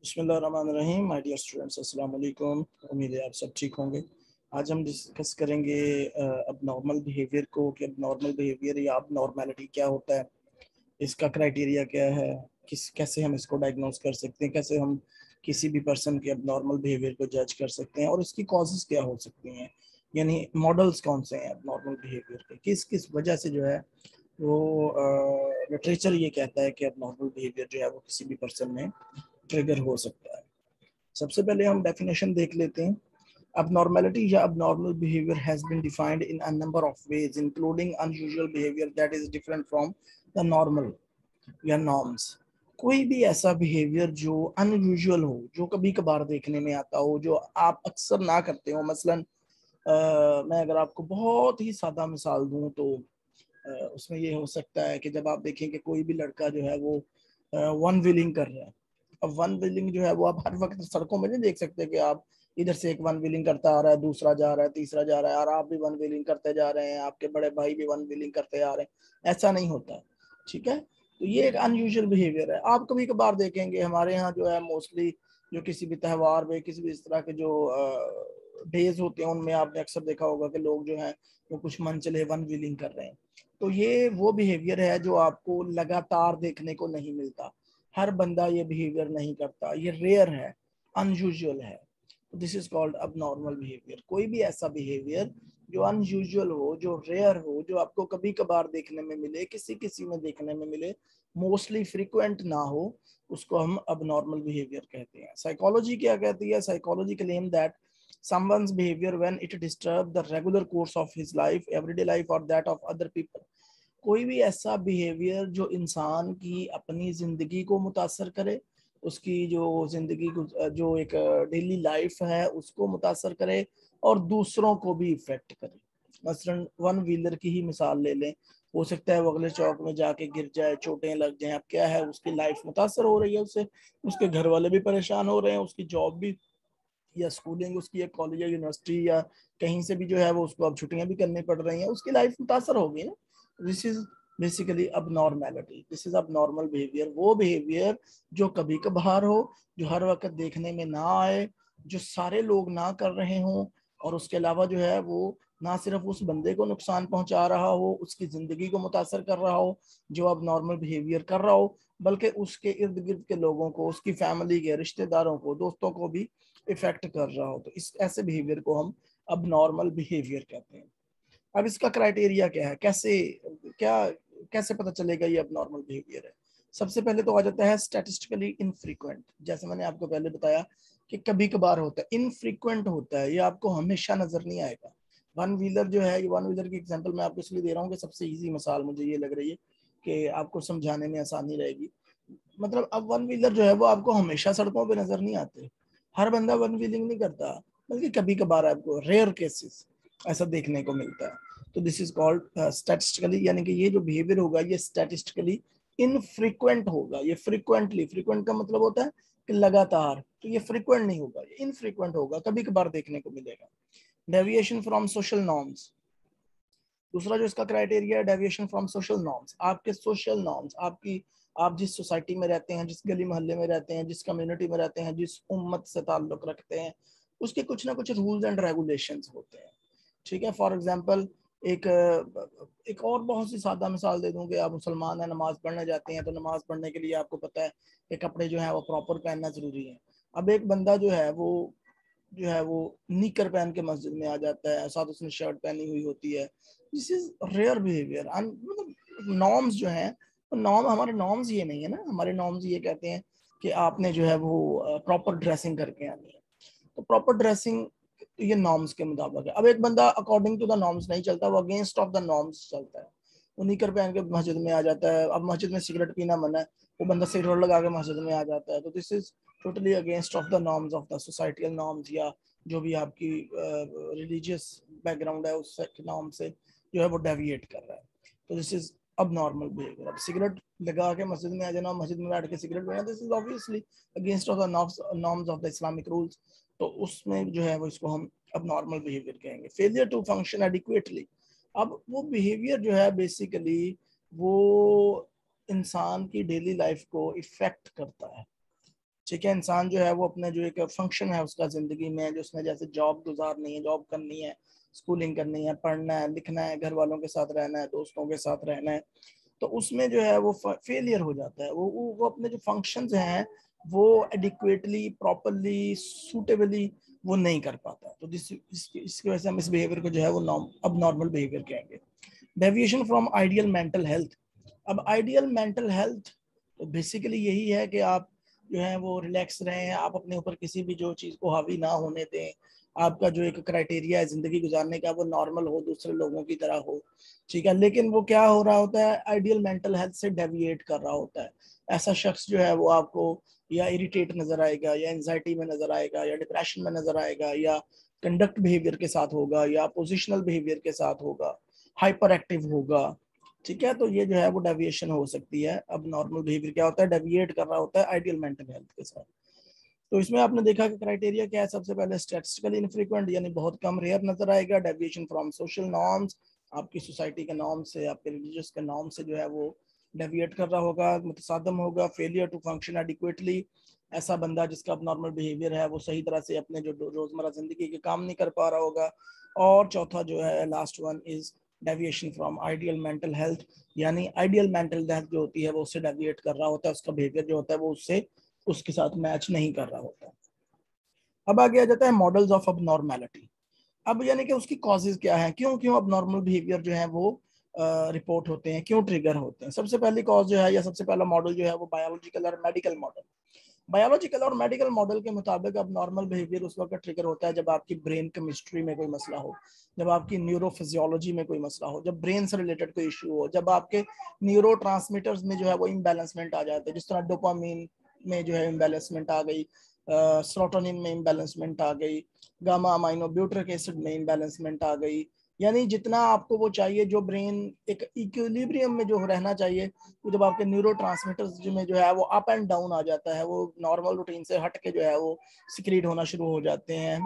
बिस्मिल्लाहिर्रहमानिर्रहीम। My dear students, अस्सलाम वालेकुम। उम्मीद है आप सब ठीक होंगे। आज हम डिस्कस करेंगे अब नॉर्मल बिहेवियर को, कि अब नॉर्मल बिहेवियर या अब नॉर्मैलिटी क्या होता है, इसका क्राइटेरिया क्या है, कैसे हम इसको डायग्नोस कर सकते हैं, कैसे हम किसी भी पर्सन के अब नॉर्मल बिहेवियर को जज कर सकते हैं और इसकी कॉजेज क्या हो सकती हैं, यानी मॉडल्स कौन से हैं अब नॉर्मल बिहेवियर के, किस किस वजह से जो है वो लिटरेचर ये कहता है कि अब नॉर्मल बिहेवियर जो है वो किसी भी पर्सन में ट्रिगर हो सकता है। सबसे पहले हम डेफिनेशन देख लेते हैं। Abnormality या abnormal behavior has been defined in a number of ways, including unusual behavior that is different from the normal या norms। कोई भी ऐसा बिहेवियर जो अनयूजुअल हो, जो कभी कभार देखने में आता हो, जो आप अक्सर ना करते हो। मसलन मैं अगर आपको बहुत ही सादा मिसाल दूं तो उसमें ये हो सकता है कि जब आप देखें कि कोई भी लड़का जो है वो वन व्हीलिंग कर रहा है। अब वन व्हीलिंग जो है वो आप हर वक्त सड़कों में नहीं देख सकते कि आप इधर से एक वन व्हीलिंग करता आ रहा है, दूसरा जा रहा है, तीसरा जा रहा है और आप भी वन व्हीलिंग करते जा रहे हैं, आपके बड़े भाई भी वन व्हीलिंग करते आ रहे हैं। ऐसा नहीं होता, ठीक है। तो ये एक अनयूजुअल बिहेवियर है। आप कभी कभार देखेंगे हमारे यहाँ जो है मोस्टली जो किसी भी त्यौहार में, किसी भी इस तरह के जो डेज होते हैं, उनमें आपने अक्सर देखा होगा कि लोग जो हैं वो कुछ मन चले वन व्हीलिंग कर रहे हैं। तो ये वो बिहेवियर है जो आपको लगातार देखने को नहीं मिलता। हर बंदा ये बिहेवियर नहीं करता, ये रेयर है, अनयूजुअल है। दिस इज कॉल्ड अब नॉर्मल बिहेवियर। कोई भी ऐसा बिहेवियर जो अनयूजुअल हो, जो रेयर हो, जो आपको कभी कभार देखने में मिले, किसी किसी में देखने में मिले, मोस्टली फ्रिक्वेंट ना हो, उसको हम अब नॉर्मल बिहेवियर कहते हैं। साइकोलॉजी क्या कहती है? Psychology claim that someone's behavior when it disturb the regular course of his life, everyday life or that of other people। कोई भी ऐसा बिहेवियर जो इंसान की अपनी जिंदगी को मुतासर करे, उसकी जो जिंदगी जो एक डेली लाइफ है उसको मुतासर करे और दूसरों को भी इफेक्ट करे। मसलन वन व्हीलर की ही मिसाल ले लें। हो सकता है वो अगले चौक में जाके गिर जाए, चोटें लग जाएं। अब क्या है, उसकी लाइफ मुतासर हो रही है उससे, उसके घर वाले भी परेशान हो रहे हैं, उसकी जॉब भी या स्कूलिंग उसकी या कॉलेज या यूनिवर्सिटी या कहीं से भी जो है वो उसको अब छुट्टियां भी करनी पड़ रही हैं, उसकी लाइफ मुतासर होगी ना। दिस इज बेसिकली अब नॉर्मेलिटी, दिस इज अब नॉर्मल बिहेवियर। वो बिहेवियर जो कभी कभार हो, जो हर वक्त देखने में ना आए, जो सारे लोग ना कर रहे हों, और उसके अलावा जो है वो ना सिर्फ उस बंदे को नुकसान पहुंचा रहा हो, उसकी जिंदगी को मुतासर कर रहा हो जो अब नॉर्मल बिहेवियर कर रहा हो, बल्कि उसके इर्द गिर्द के लोगों को, उसकी फैमिली के रिश्तेदारों को, दोस्तों को भी इफेक्ट कर रहा हो। तो इस ऐसे बिहेवियर को हम अब नॉर्मल बिहेवियर कहते हैं। अब इसका क्राइटेरिया क्या है, क्या कैसे पता चलेगा ये अब नॉर्मल बिहेवियर है? सबसे पहले तो आ जाता है स्टैटिस्टिकली इनफ्रीक्वेंट। जैसे मैंने आपको पहले बताया कि कभी कभार होता है, इनफ्रीक्वेंट होता है, ये आपको हमेशा नजर नहीं आएगा। वन व्हीलर जो है, ये वन व्हीलर की एग्जांपल मैं आपको इसलिए दे रहा हूँ कि सबसे इजी मिसाल मुझे ये लग रही है कि आपको समझाने में आसानी रहेगी। मतलब अब वन व्हीलर जो है वो आपको हमेशा सड़कों पे नजर नहीं आते। हर बंदा वन व्हीलिंग नहीं करता, बल्कि कभी कभार आपको रेयर केसेस ऐसा देखने को मिलता है। तो दिस इज कॉल्ड स्टैटिस्टिकली, यानी कि ये जो बिहेवियर होगा ये स्टैटिस्टिकली इनफ्रीक्वेंट होगा। ये फ्रीक्वेंटली, फ्रीक्वेंट का मतलब होता है कि लगातार, तो ये फ्रीक्वेंट नहीं होगा, ये इनफ्रीक्वेंट होगा, कभी कभार देखने को मिलेगा। डेविएशन फ्रॉम सोशल नॉर्म्स, दूसरा जो इसका क्राइटेरिया है, डेविएशन फ्रॉम सोशल नॉर्म्स। आपके सोशल नॉर्म्स, आपकी आप जिस सोसाइटी में रहते हैं, जिस गली मोहल्ले में रहते हैं, जिस कम्युनिटी में रहते हैं, जिस उम्मत से ताल्लुक रखते हैं, उसके कुछ ना कुछ रूल्स एंड रेगुलेशंस होते हैं, ठीक है। फॉर एग्जांपल एक एक और बहुत सी सादा मिसाल दे दूं कि आप मुसलमान हैं, नमाज पढ़ने जाते हैं, तो नमाज पढ़ने के लिए आपको पता है कि कपड़े जो है वो प्रॉपर पहनना जरूरी है। अब एक बंदा जो है वो निकर पहन के मस्जिद में आ जाता है, साथ उसने शर्ट पहनी हुई होती है। This is rare behaviour. मतलब नॉर्म्स जो हैं, नॉर्म, हमारे नॉर्म्स ये नहीं है ना। हमारे नॉर्म्स ये कहते हैं कि आपने जो है वो प्रॉपर ड्रेसिंग करके आनी है। तो प्रॉपर ड्रेसिंग ये नॉर्म्स के मुताबिक है। अब एक बंदा अकॉर्डिंग टू द नॉर्म्स नहीं चलता, वो अगेंस्ट ऑफ द नॉर्म्स चलता है, वो निकर पहन के मस्जिद में आ जाता है। अब मस्जिद में सिगरेट पीना मना है, वो बंदा सिगरेट लगा के मस्जिद में आ जाता है। तो this is totally against of the norms of the societal norms, या जो भी आपकी रिलीजियस बैकग्राउंड है उस नॉर्म से जो है वो डेविएट कर रहा है। तो दिस इज अब नॉर्मल बिहेवियर। अब सिगरेट लगा के मस्जिद में आ जाना, मस्जिद में बैठ के सिगरेट पीना, this is obviously against of the norms of the Islamic rules. तो उसमें जो है वो इसको हम अब नॉर्मल बिहेवियर कहेंगे। फेलियर टू फंक्शन एडिक्वेटली, अब वो बिहेवियर जो है बेसिकली वो इंसान की डेली लाइफ को इफेक्ट करता है, ठीक है। इंसान जो है वो अपने जो एक फंक्शन है उसका जिंदगी में, जो उसने जैसे जॉब गुजारनी है, जॉब करनी है, स्कूलिंग करनी है, पढ़ना है, लिखना है, घर वालों के साथ रहना है, दोस्तों के साथ रहना है, तो उसमें जो है वो फेलियर हो जाता है। वो अपने जो फंक्शंस हैं वो एडिक्वेटली, प्रॉपरली, सूटेबली वो नहीं कर पाता। तो इसकी वजह से हम इस बिहेवियर को जो है वो अब नॉर्मल बिहेवियर कहेंगे। Deviation from ideal mental health. अब आइडियल मेंटल हेल्थ तो बेसिकली यही है कि आप जो है वो रिलैक्स रहें, आप अपने ऊपर किसी भी जो चीज़ को हावी ना होने दें, आपका जो एक क्राइटेरिया है जिंदगी गुजारने का वो नॉर्मल हो, दूसरे लोगों की तरह हो, ठीक है। लेकिन वो क्या हो रहा होता है, आइडियल मेंटल हेल्थ से डेविएट कर रहा होता है। ऐसा शख्स जो है वो आपको या इरिटेट नजर आएगा, या एंजाइटी में नजर आएगा, या डिप्रेशन में नजर आएगा, या कंडक्ट बिहेवियर के साथ होगा, या पोजिशनल बिहेवियर के साथ होगा, हाइपर एक्टिव होगा, ठीक है। तो ये जो है वो डेविएशन हो सकती है। अब नॉर्मल बिहेवियर क्या होता है, डेविएट कर रहा होता है आइडियल मेंटल हेल्थ के साथ। तो इसमें आपने देखा कि क्राइटेरिया क्या है, सबसे पहले स्टैटिस्टिकली इनफ्रीक्वेंट, यानी बहुत कम, रेयर नजर आएगा। डेविएशन फ्रॉम सोशल नॉर्म्स, आपकी सोसाइटी के नॉर्म से, आपके रिलीजियस के नॉर्म से जो है वो डेविएट कर रहा होगा, मुतसादम होगा। फेलियर टू फंक्शन एडिक्वेटली, ऐसा बंदा जिसका अब नॉर्मल बिहेवियर है वो सही तरह से अपने जो रोजमर्रा जिंदगी के काम नहीं कर पा रहा होगा। और चौथा जो है last one is deviation from ideal mental health, यानी आइडियल मेंटल हेल्थ जो होती है वो उससे डेविएट कर रहा होता है, उसका बिहेवियर जो होता है वो उससे उसके साथ मैच नहीं कर रहा होता। अब आगे आ जाता है मॉडल्स ऑफ अब नॉर्मेलिटी। अब यानी कि उसकी कॉजेज क्या है, क्यों क्यों अब नॉर्मल बिहेवियर जो है वो रिपोर्ट होते हैं, क्यों ट्रिगर होते हैं। सबसे पहली कॉज जो है या सबसे पहला मॉडल जो है वो बायोलॉजिकल और मेडिकल मॉडल। बायोलॉजिकल और मेडिकल मॉडल के मुताबिक अब नॉर्मल बिहेवियर उस वक्त ट्रिगर होता है जब आपकी ब्रेन केमिस्ट्री में कोई मसला हो, जब आपकी न्यूरोफिजियोलॉजी में कोई मसला हो, जब ब्रेन से रिलेटेड कोई इशू हो, जब आपके न्यूरो में जो है वो इम्बैलेंसमेंट आ जाते हैं, जिस तरह डोपामीन में जो है इम्बैलेंसमेंट आ गई, सेरोटोनिन में इम्बैलेंसमेंट आ गई, गामा अमाइनो ब्यूटरिक एसिड में इम्बैलेंसमेंट आ गई। यानी जितना आपको वो चाहिए, जो ब्रेन एक इक्विलिब्रियम में जो रहना चाहिए, वो जब आपके न्यूरो में जो है वो अप एंड डाउन आ जाता है, वो नॉर्मल रूटीन से हट के जो है वो सिक्रीट होना शुरू हो जाते हैं,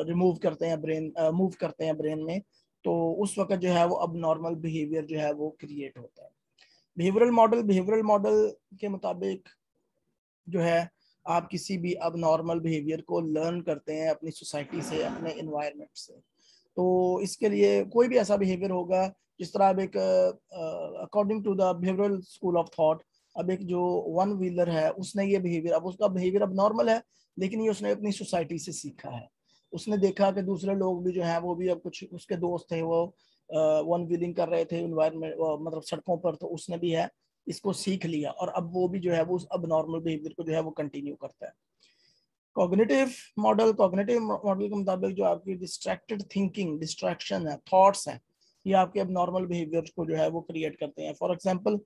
रिमूव करते हैं ब्रेन, मूव करते हैं ब्रेन में, तो उस वक्त जो है वो अब नॉर्मल बिहेवियर जो है वो क्रिएट होता है। बिहेवियरल मॉडल के मुताबिक जो है आप किसी भी अब नॉर्मल बिहेवियर को लर्न करते हैं अपनी सोसाइटी से, अपने इन्वायरमेंट से। तो इसके लिए कोई भी ऐसा बिहेवियर होगा, जिस तरह अब एक according to the behavioural school of thought, अब एक जो वन व्हीलर है उसने ये बिहेवियर, अब उसका बिहेवियर अब नॉर्मल है, लेकिन ये उसने अपनी सोसाइटी से सीखा है। उसने देखा कि दूसरे लोग भी जो है वो भी, अब कुछ उसके दोस्त थे वो वन व्हीलिंग कर रहे थे इन्वायरमेंट, मतलब सड़कों पर, तो उसने भी है इसको सीख लिया, और अब वो भी जो है वो अब नॉर्मल बिहेवियर को जो है वो कंटिन्यू करता है। कॉग्निटिव मॉडल के मुताबिक जो आपकी डिस्ट्रैक्टेड थिंकिंग, डिस्ट्रैक्शन है, थॉट्स हैं, ये आपके अब नॉर्मल बिहेवियर को जो है वो क्रिएट करते हैं। फॉर एग्जांपल,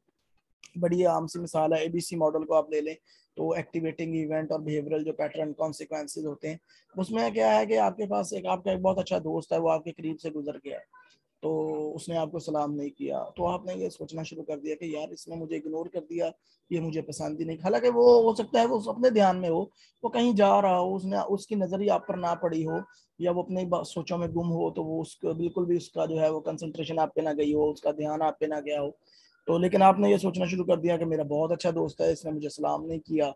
बड़ी आम सी मिसाल है, एबीसी मॉडल को आप ले लें, तो एक्टिवेटिंग इवेंट और बिहेवियरल जो पैटर्न कॉन्सिक्वेंसेज होते हैं, उसमें क्या है कि आपके पास आपका एक बहुत अच्छा दोस्त है, वो आपके करीब से गुजर गया है, तो उसने आपको सलाम नहीं किया, तो आपने ये सोचना शुरू कर दिया कि यार इसने मुझे इग्नोर कर दिया, ये मुझे पसंद ही नहीं। हालांकि वो हो सकता है वो अपने ध्यान में हो, वो कहीं जा रहा हो, उसने उसकी नजर ही आप पर ना पड़ी हो, या वो अपने सोचों में गुम हो, तो वो उसको बिल्कुल भी उसका जो है वो कंसंट्रेशन आप पे ना गई हो, उसका ध्यान आप पे ना गया हो। तो लेकिन आपने ये सोचना शुरू कर दिया कि मेरा बहुत अच्छा दोस्त है, इसने मुझे सलाम नहीं किया,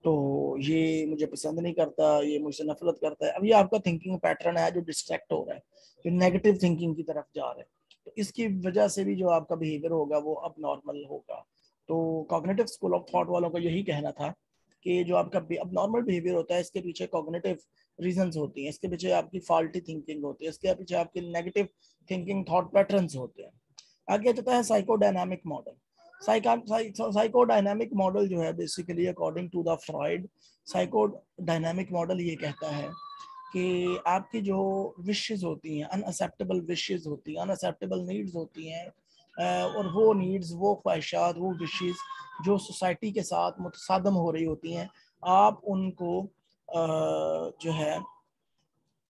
तो ये मुझे पसंद नहीं करता, ये मुझसे नफरत करता है। अब ये आपका थिंकिंग पैटर्न है जो डिस्ट्रैक्ट हो रहा है, जो नेगेटिव थिंकिंग की तरफ जा रहा है, तो इसकी वजह से भी जो आपका बिहेवियर होगा वो अब नॉर्मल होगा। तो कॉग्निटिव स्कूल ऑफ थॉट वालों का यही कहना था कि जो आपका अब नॉर्मल बिहेवियर होता है, इसके पीछे कॉग्निटिव रीजंस होती हैं, इसके पीछे आपकी फॉल्टी थिंकिंग होती है, इसके पीछे आपकी नेगेटिव थिंकिंग थॉट पैटर्न्स होते हैं। आगे चलता है साइकोडायनामिक मॉडल। साइकोडायनामिक मॉडल जो है basically according to the Freud, psychodynamic model ये कहता है कि आपकी जो विशेस होती हैं, अनअसेप्टेबल विशेस होती हैं, अनअसेप्टेबल नीड्स होती हैं, और वो नीड्स, वो ख्वाहिशात, वो विशेस जो सोसाइटी के साथ मुतसादम हो रही होती हैं, आप उनको जो है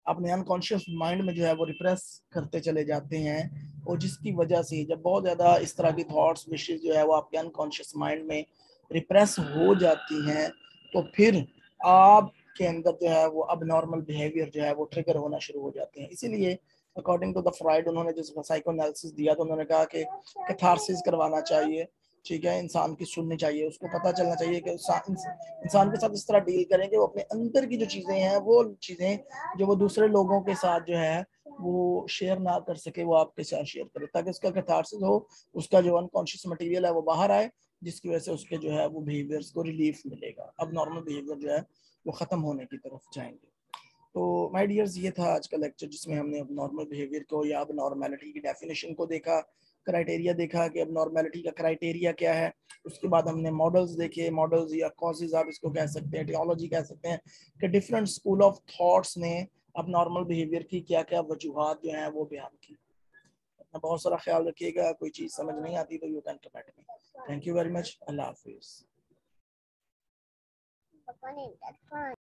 अपने अनकॉन्शियस माइंड में जो है वो रिप्रेस करते चले जाते हैं, और जिसकी वजह से जब बहुत ज़्यादा इस तरह की थॉट्स, विशेस जो है वो आपके अनकॉन्शियस माइंड में रिप्रेस हो जाती हैं, तो फिर आपके अंदर जो है वो अब नॉर्मल बिहेवियर जो है वो ट्रिगर होना शुरू हो जाते हैं। इसीलिए अकॉर्डिंग टू द फ्राइड, उन्होंने जो साइको एनालिसिस दिया तो उन्होंने कहा कि कैथारसिस करवाना चाहिए, ठीक है, इंसान की सुननी चाहिए, उसको पता चलना चाहिए कि इंसान के साथ इस तरह डील करेंगे वो अपने अंदर की जो चीजें हैं, वो चीजें जो वो दूसरे लोगों के साथ जो है वो शेयर ना कर सके, वो आपके साथ शेयर करे, ताकि उसका कैथारसिस हो, उसका जो अनकॉन्शियस मटेरियल है वो बाहर आए, जिसकी वजह से उसके जो है वो बिहेवियर्स को रिलीफ मिलेगा। अब नॉर्मल बिहेवियर जो है वो खत्म होने की तरफ जाएंगे। तो माय डियर्स, ये था आज का लेक्चर जिसमें हमने अब नॉर्मल बिहेवियर को या अब नॉर्मेलिटी की डेफिनेशन को देखा, क्राइटेरिया देखा कि अब नॉर्मेलिटी का क्राइटेरिया क्या है। उसके बाद हमने मॉडल्स देखे, मॉडल्स या कॉजेज आप इसको कह सकते हैं, टियोलॉजी कह सकते हैं, कि डिफरेंट स्कूल ऑफ थॉट्स ने अब नॉर्मल बिहेवियर की क्या क्या वजूहात जो हैं वो बयान की। अपना बहुत सारा ख्याल रखिएगा, कोई चीज़ समझ नहीं आती तो you can comment me. Thank you very much, अल्लाह हाफिज़।